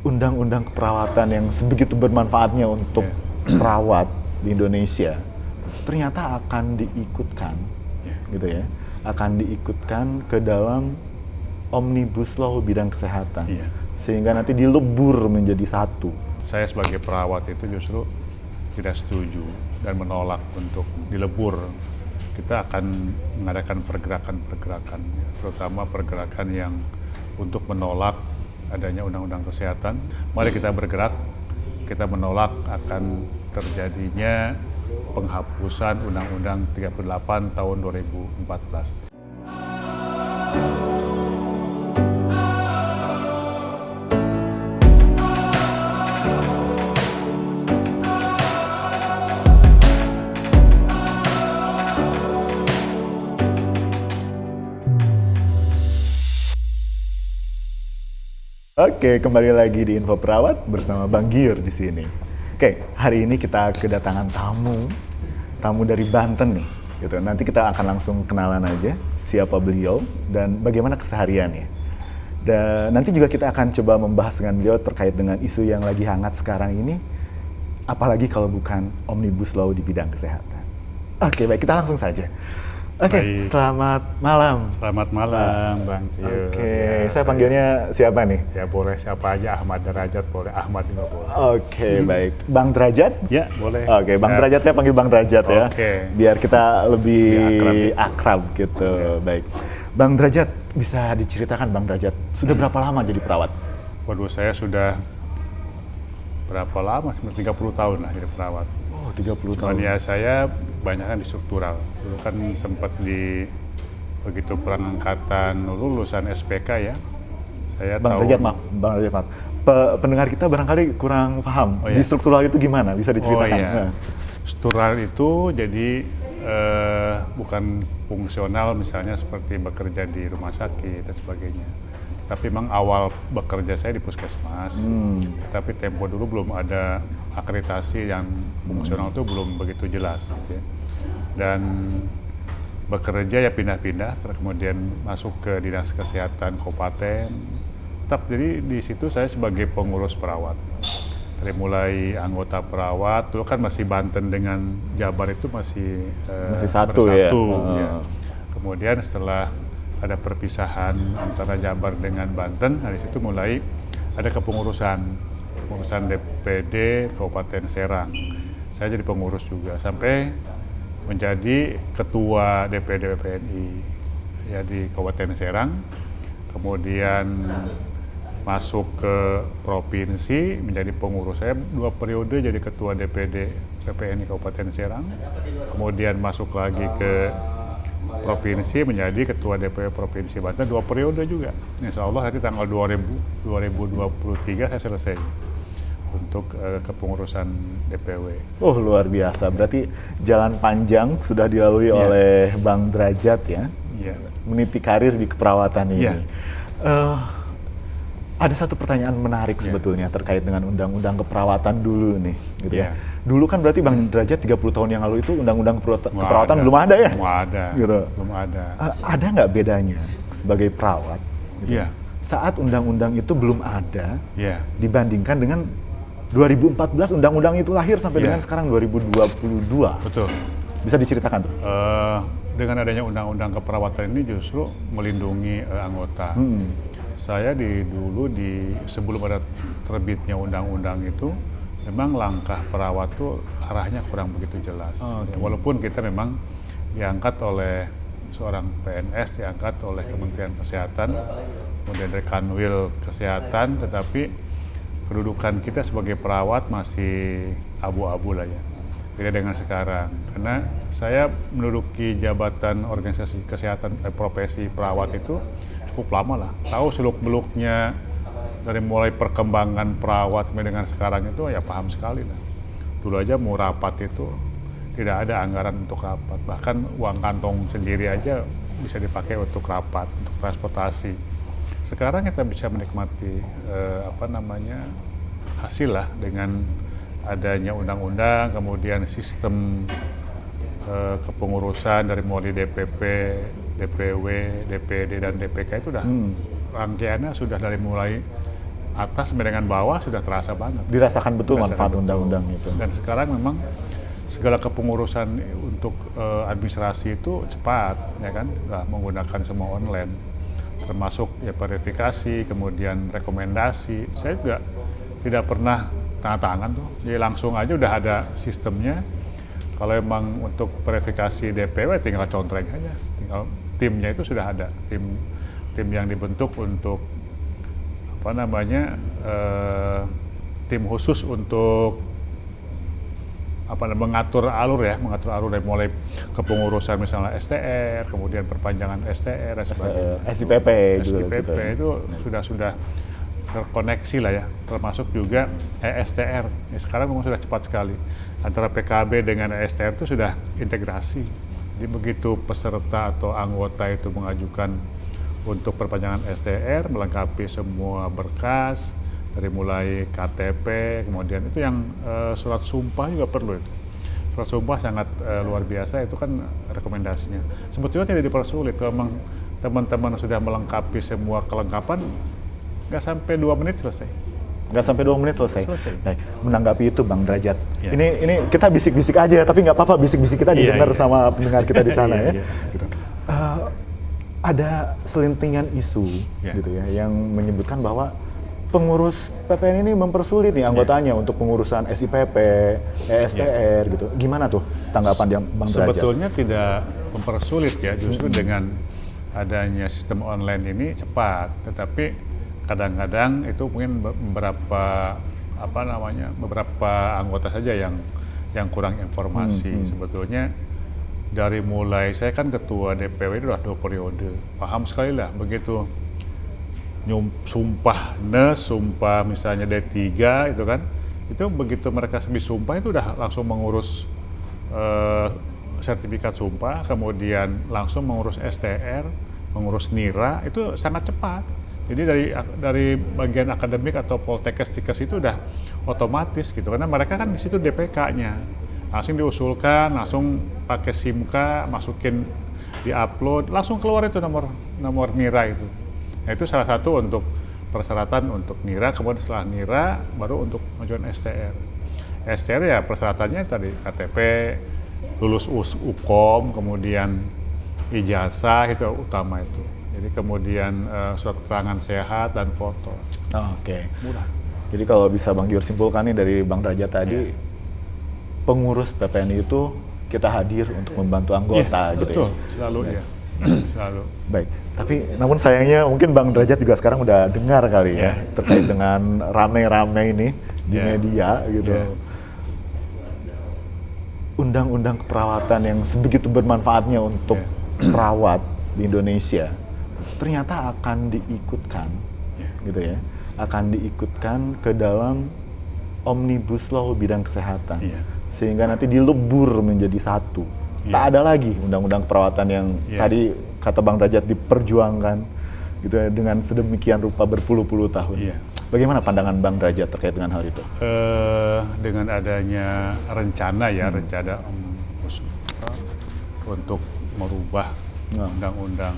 undang-undang keperawatan yang sebegitu bermanfaatnya untuk perawat di Indonesia ternyata akan diikutkan, gitu ya, akan diikutkan ke dalam Omnibus Law bidang kesehatan, sehingga nanti dilebur menjadi satu. Saya sebagai perawat itu justru tidak setuju dan menolak untuk dilebur. Kita akan mengadakan pergerakan-pergerakan, terutama pergerakan yang untuk menolak adanya undang-undang kesehatan. Mari kita bergerak, kita menolak akan terjadinya penghapusan Undang-Undang 38 tahun 2014. Oke, kembali lagi di Info Perawat bersama Bang Giur di sini. Oke, hari ini kita kedatangan tamu dari Banten nih. Gitu. Nanti kita akan langsung kenalan aja siapa beliau dan bagaimana kesehariannya. Dan nanti juga kita akan coba membahas dengan beliau terkait dengan isu yang lagi hangat sekarang ini, apalagi kalau bukan Omnibus Law di bidang kesehatan. Oke, baik, kita langsung saja. Oke, selamat malam. Selamat malam, Bang Giur. Oke, saya panggilnya siapa nih? Ya boleh siapa aja, Ahmad Derajat boleh, Ahmad juga boleh. Oke, baik. Bang Derajat? Ya, boleh. Oke, Bang Derajat, saya panggil Bang Derajat ya. Oke. Biar kita lebih akrab gitu. Oke. Baik. Bang Derajat, bisa diceritakan Bang Derajat, sudah berapa lama jadi perawat? Waduh, saya sudah berapa lama? 30 tahun lah jadi perawat. Oh, 30 Cuman tahun. ya saya banyak kan di struktural. Dulu kan sempat di begitu perang angkatan lulusan SPK ya. Saya Bang tahu. Derajat, maaf. Bang Derajat, maaf. Pendengar kita barangkali kurang paham. Oh, iya. Di struktural itu gimana? Bisa diceritakan? Oh, iya. Struktural itu jadi bukan fungsional misalnya seperti bekerja di rumah sakit dan sebagainya. Tapi memang awal bekerja saya di puskesmas. Tapi tempo dulu belum ada akreditasi yang fungsional itu belum begitu jelas. Gitu ya. Dan bekerja ya pindah-pindah, terus kemudian masuk ke dinas kesehatan kabupaten. Tetap jadi di situ saya sebagai pengurus perawat. Dari mulai anggota perawat, dulu kan masih Banten dengan Jabar itu masih satu ya. Ya. Kemudian setelah ada perpisahan antara Jabar dengan Banten, dari situ mulai ada kepengurusan DPD Kabupaten Serang. Saya jadi pengurus juga sampai menjadi ketua DPD PPNI ya di Kabupaten Serang. Kemudian masuk ke provinsi menjadi pengurus. Saya 2 periode jadi ketua DPD PPNI Kabupaten Serang. Kemudian masuk lagi ke provinsi menjadi ketua DPW Provinsi Banten 2 periode juga. Insya Allah nanti tanggal 2023 saya selesai untuk kepengurusan DPW. Oh, luar biasa. Berarti jalan panjang sudah dilalui oleh Bang Derajat ya. Iya. Meniti karir di keperawatan ini. Iya. Ada satu pertanyaan menarik sebetulnya terkait dengan undang-undang keperawatan dulu nih, gitu ya. Dulu kan berarti Bang Derajat 30 tahun yang lalu itu undang-undang keperawatan belum ada ya? Belum ada. Gitu. Belum ada. Ada nggak bedanya sebagai perawat? Gitu, Iya. saat undang-undang itu belum ada, Iya. dibandingkan dengan 2014 undang-undang itu lahir sampai dengan sekarang 2022. Betul. Bisa diceritakan tuh? Dengan adanya undang-undang keperawatan ini justru melindungi anggota. Saya dulu sebelum ada terbitnya undang-undang itu, memang langkah perawat tuh arahnya kurang begitu jelas. Ya, walaupun kita memang diangkat oleh seorang PNS, diangkat oleh Kementerian Kesehatan, kemudian dari Kanwil Kesehatan, tetapi kedudukan kita sebagai perawat masih abu-abu lah ya. Beda dengan sekarang, karena saya menduduki jabatan organisasi kesehatan profesi perawat itu cukup lama lah. Tahu seluk-beluknya dari mulai perkembangan perawat sampai dengan sekarang itu ya paham sekali lah. Dulu aja mau rapat itu tidak ada anggaran untuk rapat, bahkan uang kantong sendiri aja bisa dipakai untuk rapat, untuk transportasi. Sekarang kita bisa menikmati hasil lah dengan adanya undang-undang, kemudian sistem kepengurusan dari mulai DPP, DPW, DPD dan DPK itu udah rangkaiannya sudah dari mulai atas sampai dengan bawah sudah terasa banget. Dirasakan betul Dirasakan manfaat betul. undang-undang itu. Dan sekarang memang segala kepengurusan untuk administrasi itu cepat, ya kan, menggunakan semua online, termasuk ya verifikasi, kemudian rekomendasi. Saya juga tidak pernah tanda tangan tuh, jadi langsung aja udah ada sistemnya. Kalau emang untuk verifikasi DPW tinggal contreng aja, tinggal timnya itu sudah ada, tim yang dibentuk untuk apa namanya, tim khusus untuk mengatur alur dari mulai kepengurusan misalnya STR, kemudian perpanjangan STR dan sebagainya. SIPP SIPP itu sudah terkoneksi lah ya, termasuk juga ESTR. Ya, sekarang memang sudah cepat sekali. Antara PKB dengan ESTR itu sudah integrasi. Jadi begitu peserta atau anggota itu mengajukan untuk perpanjangan STR, melengkapi semua berkas, dari mulai KTP, kemudian itu yang surat sumpah juga perlu itu. Surat sumpah sangat luar biasa, itu kan rekomendasinya. Sebetulnya tidak dipersulit, kalau memang teman-teman sudah melengkapi semua kelengkapan, nggak sampai 2 menit selesai. Nggak sampai 2 menit selesai. Nah, menanggapi itu Bang Derajat, Ya. ini kita bisik-bisik aja, tapi nggak apa-apa bisik-bisik kita didengar sama pendengar kita di sana ya. Gitu. Ada selintingan isu gitu ya, yang menyebutkan bahwa pengurus PPN ini mempersulit nih anggotanya untuk pengurusan SIPP, ESTR gitu. Gimana tuh tanggapan Bang Derajat? Sebetulnya tidak mempersulit ya, justru dengan adanya sistem online ini cepat, tetapi kadang-kadang itu mungkin beberapa anggota saja yang kurang informasi. Sebetulnya dari mulai saya kan ketua DPW itu udah 2 periode, paham sekali lah begitu sumpah misalnya D3 itu kan, itu begitu mereka habis sumpah itu udah langsung mengurus sertifikat sumpah, kemudian langsung mengurus STR, mengurus NIRA, itu sangat cepat. Jadi dari bagian akademik atau poltekkes tikes itu udah otomatis gitu, karena mereka kan di situ DPK-nya langsung diusulkan, langsung pakai SIMK, masukin, diupload, langsung keluar itu nomor NIRA itu. Nah, itu salah satu untuk persyaratan untuk NIRA, kemudian setelah NIRA baru untuk mengajukan STR. STR ya persyaratannya tadi KTP, lulus UKOM, kemudian ijazah, itu utama itu. Jadi kemudian surat keterangan sehat dan foto. Oke. Mudah. Jadi kalau bisa Bang Gior simpulkan nih dari Bang Derajat tadi, pengurus PPN itu kita hadir untuk membantu anggota gitu betul, ya. Selalu ya. Selalu. Baik, tapi namun sayangnya mungkin Bang Derajat juga sekarang udah dengar kali ya terkait dengan rame-rame ini di media gitu. Undang-undang keperawatan yang sebegitu bermanfaatnya untuk perawat di Indonesia ternyata akan diikutkan gitu ya, akan diikutkan ke dalam Omnibus Law bidang kesehatan sehingga nanti dilebur menjadi satu. Tak ada lagi undang-undang keperawatan yang tadi kata Bang Derajat diperjuangkan gitu ya, dengan sedemikian rupa berpuluh-puluh tahun. Bagaimana pandangan Bang Derajat terkait dengan hal itu? Dengan adanya rencana untuk merubah Undang-Undang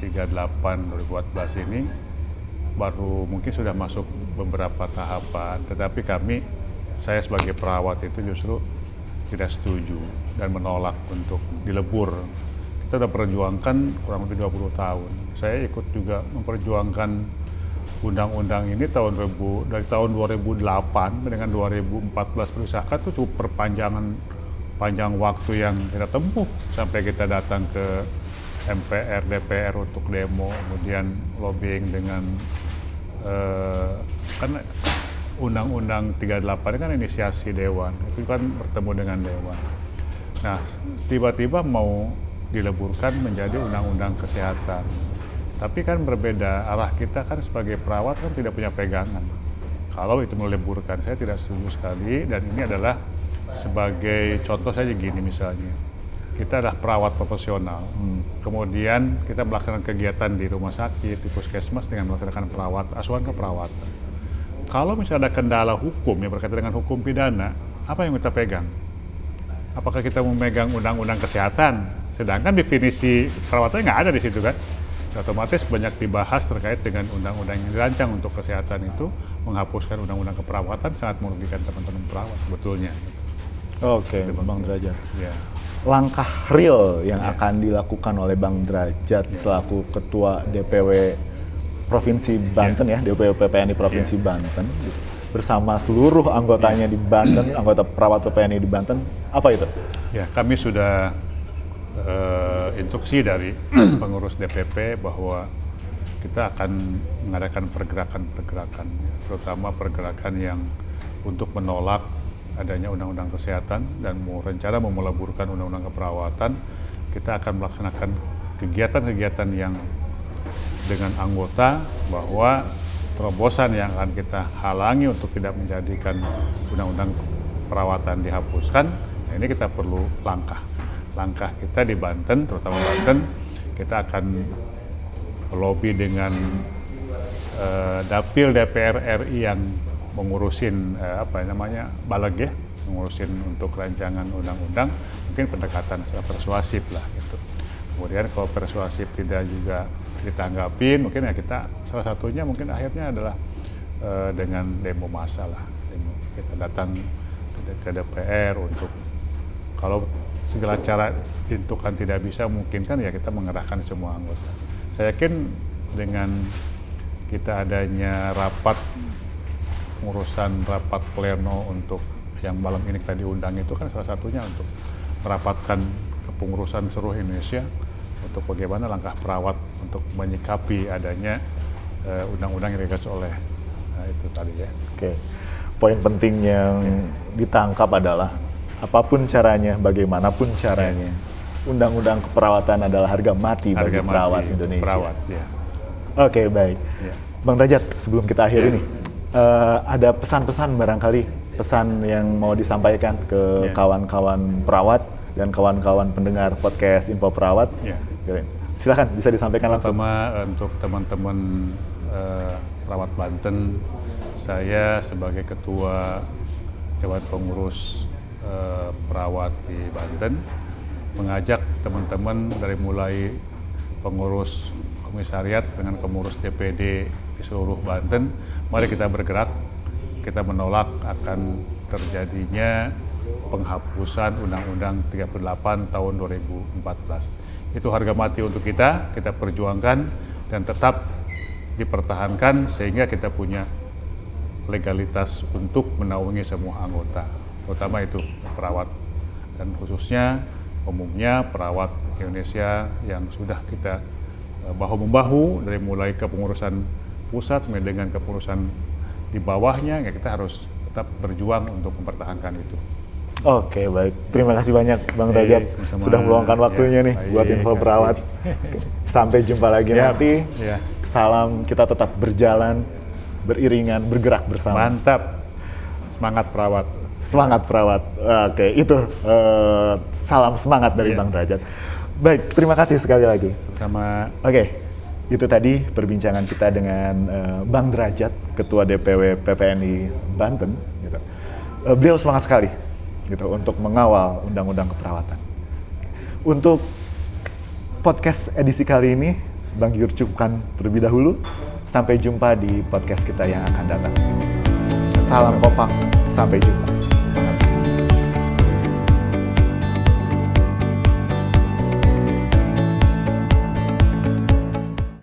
38 2014 ini baru mungkin sudah masuk beberapa tahapan, tetapi saya sebagai perawat itu justru tidak setuju dan menolak untuk dilebur. Kita sudah perjuangkan kurang lebih 20 tahun. Saya ikut juga memperjuangkan undang-undang ini dari tahun 2008 dengan 2014 berusaha itu cukup panjang waktu yang kita tempuh sampai kita datang ke MPR, DPR untuk demo, kemudian lobbying dengan kan Undang-Undang 38 kan inisiasi Dewan, itu kan bertemu dengan Dewan. Nah, tiba-tiba mau dileburkan menjadi Undang-Undang Kesehatan. Tapi kan berbeda, arah kita kan sebagai perawat kan tidak punya pegangan. Kalau itu meleburkan, saya tidak setuju sekali, dan ini adalah sebagai contoh saja gini misalnya. Kita adalah perawat profesional, kemudian kita melaksanakan kegiatan di rumah sakit, di puskesmas dengan melaksanakan asuhan keperawatan. Kalau misalnya ada kendala hukum yang berkaitan dengan hukum pidana, apa yang kita pegang? Apakah kita memegang undang-undang kesehatan? Sedangkan definisi perawatannya nggak ada di situ kan? Otomatis banyak dibahas terkait dengan undang-undang yang dirancang untuk kesehatan itu, menghapuskan undang-undang keperawatan sangat merugikan teman-teman perawat sebetulnya. Oke, Bang Derajat. Ya. Langkah real yang akan dilakukan oleh Bang Derajat selaku Ketua DPW Provinsi Banten ya, DPW PPNI Provinsi Banten, bersama seluruh anggotanya di Banten, anggota perawat PPNI di Banten, apa itu? Ya, kami sudah instruksi dari pengurus DPP bahwa kita akan mengadakan pergerakan-pergerakan, terutama pergerakan yang untuk menolak adanya undang-undang kesehatan dan rencana memeleburkan undang-undang keperawatan. Kita akan melaksanakan kegiatan-kegiatan yang dengan anggota bahwa terobosan yang akan kita halangi untuk tidak menjadikan undang-undang perawatan dihapuskan. Nah, ini kita perlu langkah kita di Banten, terutama Banten, kita akan lobby dengan dapil DPR RI yang mengurusin baleg ya, mengurusin untuk rancangan undang-undang, mungkin pendekatan secara persuasif lah gitu. Kemudian kalau persuasif tidak juga ditanggapin, mungkin ya kita salah satunya mungkin akhirnya adalah dengan demo massa lah. Kita datang ke DPR untuk, kalau segala cara itu kan tidak bisa, mungkin kan ya kita mengerahkan semua anggota. Saya yakin dengan kita adanya rapat pleno untuk yang malam ini kita diundang itu kan salah satunya untuk merapatkan kepengurusan seluruh Indonesia untuk bagaimana langkah perawat untuk menyikapi adanya undang-undang yang digagas oleh itu tadi ya. Oke, poin penting yang ditangkap adalah apapun caranya, bagaimanapun caranya, undang-undang keperawatan adalah harga mati bagi perawat Indonesia. Perawat, ya. Oke, baik. Ya. Bang Derajat, sebelum kita akhiri nih, ada pesan-pesan barangkali, pesan yang mau disampaikan ke kawan-kawan perawat dan kawan-kawan pendengar podcast Info Perawat. Silakan, bisa disampaikan langsung. Pertama, untuk teman-teman perawat Banten, saya sebagai Ketua Dewan Pengurus perawat di Banten mengajak teman-teman dari mulai pengurus komisariat dengan pengurus DPD di seluruh Banten, mari kita bergerak, kita menolak akan terjadinya penghapusan Undang-Undang 38 tahun 2014. Itu harga mati untuk kita perjuangkan dan tetap dipertahankan sehingga kita punya legalitas untuk menaungi semua anggota, terutama itu perawat dan khususnya umumnya perawat Indonesia yang sudah kita bahu-membahu dari mulai kepengurusan pusat dengan kepengurusan di bawahnya, ya kita harus tetap berjuang untuk mempertahankan itu. Oke, baik. Terima kasih banyak Bang Derajat sudah meluangkan waktunya nih buat Info Perawat. Sampai jumpa lagi nanti. Salam, kita tetap berjalan, beriringan, bergerak bersama. Mantap. Semangat perawat. Semangat perawat. Oke, itu salam semangat dari Bang Derajat. Baik, terima kasih sekali lagi. Sama. Oke, itu tadi perbincangan kita dengan Bang Derajat, Ketua DPW PPNI Banten. Gitu. Beliau semangat sekali gitu untuk mengawal undang-undang keperawatan. Untuk podcast edisi kali ini, Bang Giur cukupkan terlebih dahulu. Sampai jumpa di podcast kita yang akan datang. Salam kompak, sampai jumpa.